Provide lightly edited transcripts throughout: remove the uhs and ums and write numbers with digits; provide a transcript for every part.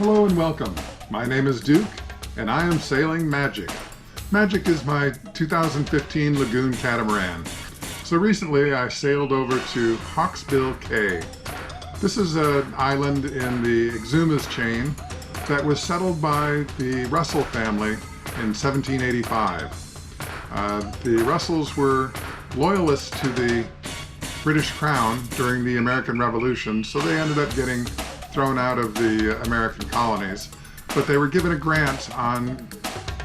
Hello and welcome. My name is Duke and I am sailing Magic. Magic is my 2015 Lagoon catamaran. So recently I sailed over to Hawksbill Cay. This is an island in the Exumas chain that was settled by the Russel family in 1785. The Russells were loyalists to the British Crown during the American Revolution, so they ended up getting thrown out of the American colonies. But they were given a grant on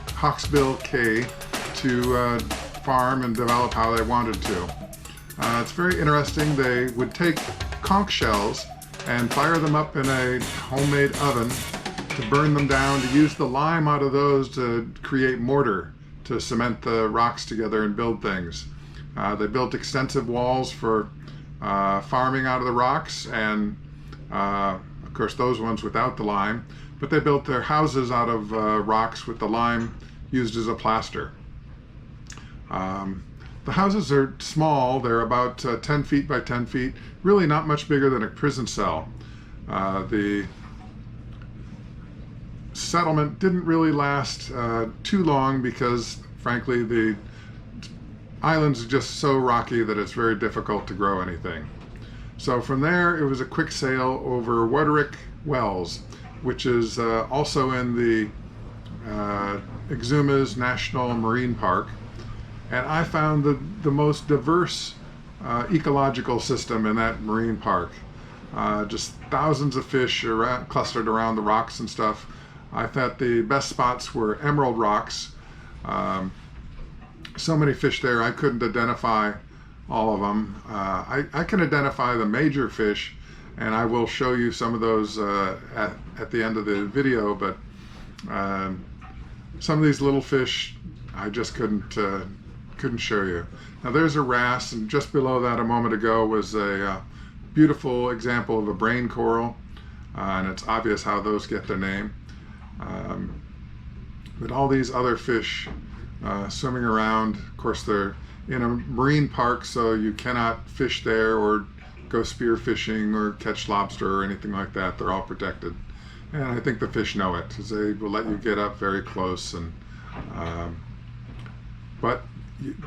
Hawksbill Cay to farm and develop how they wanted to. It's very interesting. They would take conch shells and fire them up in a homemade oven to burn them down, to use the lime out of those to create mortar, to cement the rocks together and build things. They built extensive walls for farming out of the rocks, and of course those ones without the lime, but they built their houses out of rocks with the lime used as a plaster. The houses are small. They're about 10 feet by 10 feet, really not much bigger than a prison cell. The settlement didn't really last too long because, frankly, the islands are just so rocky that it's very difficult to grow anything. So from there, it was a quick sail over Waterick Wells, which is also in the Exumas Marine Park. And I found the most diverse ecological system in that marine park. Just thousands of fish clustered around the rocks and stuff. I thought the best spots were emerald rocks. So many fish there, I couldn't identify all of them. I can identify the major fish, and I will show you some of those at the end of the video, but some of these little fish I just couldn't show you. Now there's a wrasse, and just below that a moment ago was a beautiful example of a brain coral, and it's obvious how those get their name. But all these other fish swimming around, of course they're in a marine park, so you cannot fish there or go spear fishing or catch lobster or anything like that. They're all protected, and I think the fish know it, because they will let you get up very close. And but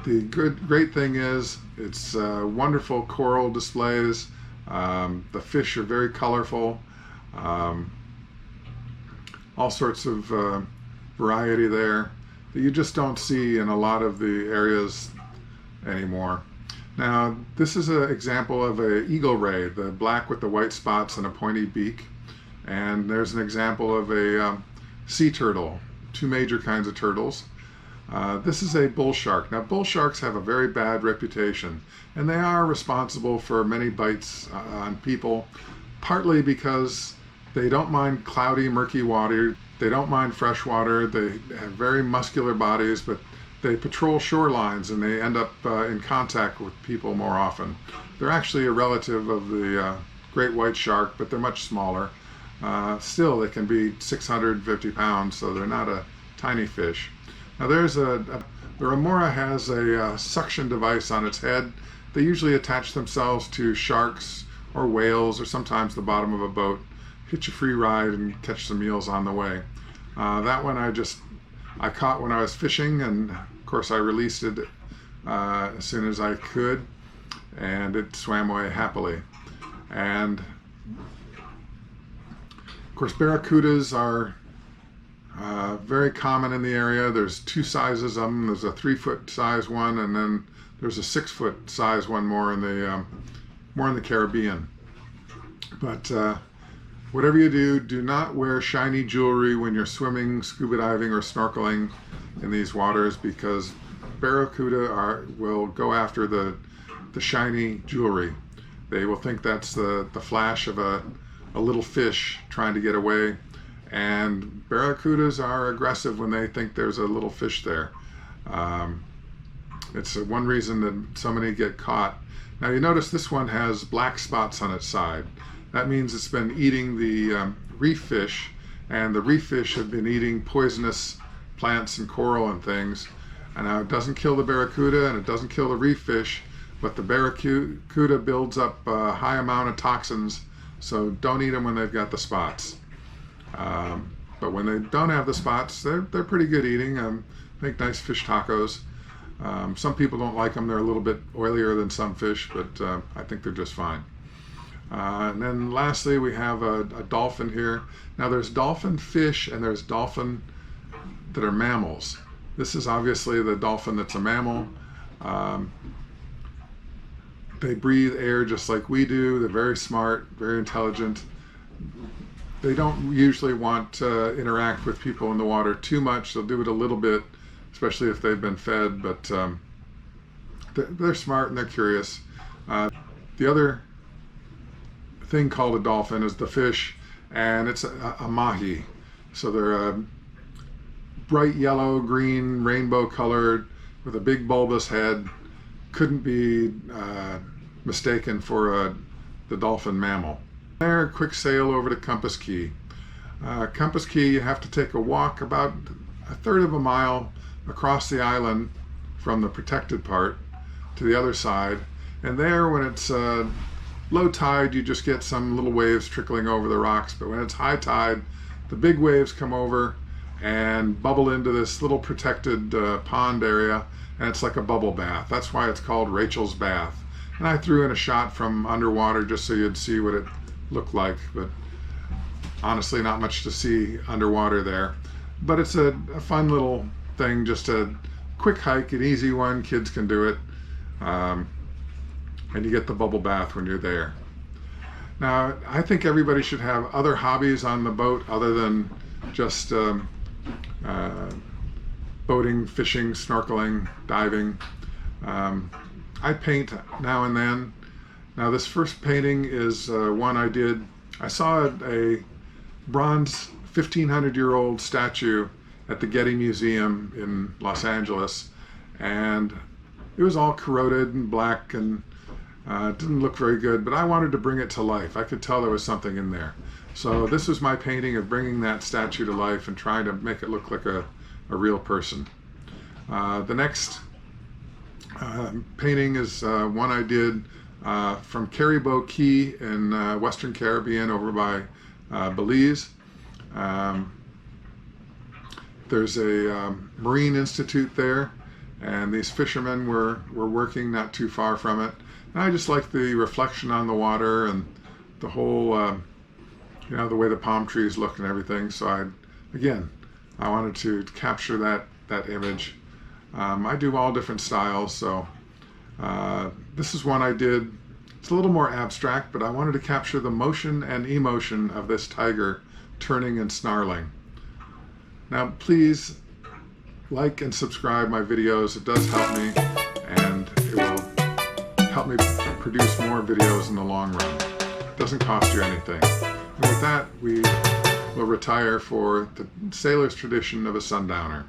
the great thing is it's wonderful coral displays. The fish are very colorful, all sorts of variety there that you just don't see in a lot of the areas anymore. Now this is an example of an eagle ray, the black with the white spots and a pointy beak. And there's an example of a sea turtle, two major kinds of turtles. This is a bull shark. Now bull sharks have a very bad reputation, and they are responsible for many bites on people, partly because they don't mind cloudy, murky water. They don't mind fresh water. They have very muscular bodies, but they patrol shorelines and they end up in contact with people more often. They're actually a relative of the great white shark, but they're much smaller. Still, they can be 650 pounds, so they're not a tiny fish. Now the remora has a suction device on its head. They usually attach themselves to sharks or whales, or sometimes the bottom of a boat. Hitch a free ride and catch some meals on the way. That one I caught when I was fishing, and of course I released it as soon as I could, and it swam away happily. And of course barracudas are very common in the area. There's two sizes of them. There's a 3-foot size one, and then there's a 6-foot size one more in the Caribbean. But whatever you do, do not wear shiny jewelry when you're swimming, scuba diving, or snorkeling in these waters, because barracuda will go after the shiny jewelry. They will think that's the flash of a little fish trying to get away, and barracudas are aggressive when they think there's a little fish there. It's one reason that so many get caught. Now you notice this one has black spots on its side. That means it's been eating the reef fish, and the reef fish have been eating poisonous plants and coral and things. And now it doesn't kill the barracuda and it doesn't kill the reef fish, but the barracuda builds up a high amount of toxins, so don't eat them when they've got the spots. But when they don't have the spots, they're pretty good eating. Make nice fish tacos. Some people don't like them. They're a little bit oilier than some fish, but I think they're just fine. And then lastly, we have a dolphin here. Now there's dolphin fish and there's dolphin that are mammals. This is obviously the dolphin that's a mammal. They breathe air just like we do. They're very smart, very intelligent. They don't usually want to interact with people in the water too much. They'll do it a little bit, especially if they've been fed, but they're smart and they're curious. The other thing called a dolphin is the fish, and it's a mahi. So they're bright yellow, green, rainbow colored with a big bulbous head. Couldn't be mistaken for the dolphin mammal. There, a quick sail over to Compass Cay. Compass Cay, you have to take a walk about a third of a mile across the island from the protected part to the other side. And there, when it's low tide, you just get some little waves trickling over the rocks. But when it's high tide, the big waves come over and bubble into this little protected pond area, and it's like a bubble bath. That's why it's called Rachel's Bath. And I threw in a shot from underwater just so you'd see what it looked like, but honestly not much to see underwater there. But it's a fun little thing, just a quick hike, an easy one, kids can do it, and you get the bubble bath when you're there. Now I think everybody should have other hobbies on the boat other than just boating, fishing, snorkeling, diving. I paint now and then. Now this first painting is one I did. I saw a bronze 1,500-year-old statue at the Getty Museum in Los Angeles, and it was all corroded and black and didn't look very good, but I wanted to bring it to life. I could tell there was something in there. So this was my painting of bringing that statue to life and trying to make it look like a real person. The next painting is one I did from Caribou Cay in Western Caribbean over by Belize. There's a Marine Institute there, and these fishermen were working not too far from it. And I just like the reflection on the water and the whole, the way the palm trees look and everything. So I wanted to capture that image. I do all different styles, so this is one I did. It's a little more abstract, but I wanted to capture the motion and emotion of this tiger turning and snarling. Now please like and subscribe my videos. It does help me, and it will help me produce more videos in the long run. It doesn't cost you anything. And with that, we will retire for the sailor's tradition of a sundowner.